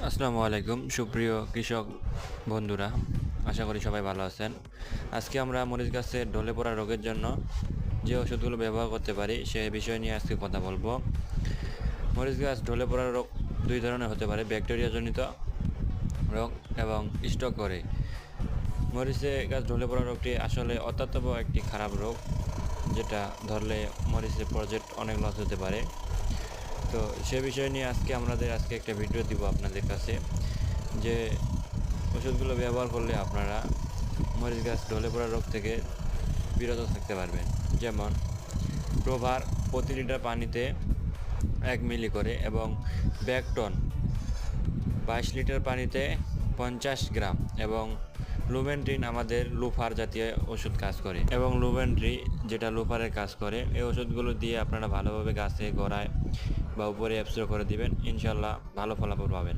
আসসালামু আলাইকুম সুপ্রিয় কৃষক বন্ধুরা, আশা করি সবাই ভালো আছেন। আজকে আমরা মরিচ গাছের ঢলে পড়া রোগের জন্য যে ওষুধগুলো ব্যবহার করতে পারি সে বিষয় নিয়ে আজকে কথা বলবো। মরিচ গাছ ঢলে পড়া রোগ দুই ধরনের হতে পারে, ব্যাকটেরিয়াজনিত রোগ এবং স্টক করে। মরিচে গাছ ঢলে পড়া রোগটি আসলে অত্যন্ত একটি খারাপ রোগ, যেটা ধরলে মরিচের প্রজেক্ট অনেক লস হতে পারে। তো সে বিষয় নিয়ে আজকে একটা ভিডিও দিব আপনাদের কাছে, যে ওষুধগুলো ব্যবহার করলে আপনারা মরিচ গাছ ঢলে পড়া রোগ থেকে বিরত থাকতে পারবেন। যেমন প্রোভার প্রতি লিটার পানিতে 1 মিলি করে এবং ব্যাকটন 22 লিটার পানিতে 50 গ্রাম এবং লুমেন্ট্রিন আমাদের লুফার জাতীয় ওষুধ কাজ করে এবং লুমেন্ট্রি যেটা লুফারের কাজ করে, এই ওষুধগুলো দিয়ে আপনারা ভালোভাবে গাছে গোড়ায় বা উপরে স্প্রে করে দিবেন, ইনশাল্লাহ ভালো ফলাফল পাবেন।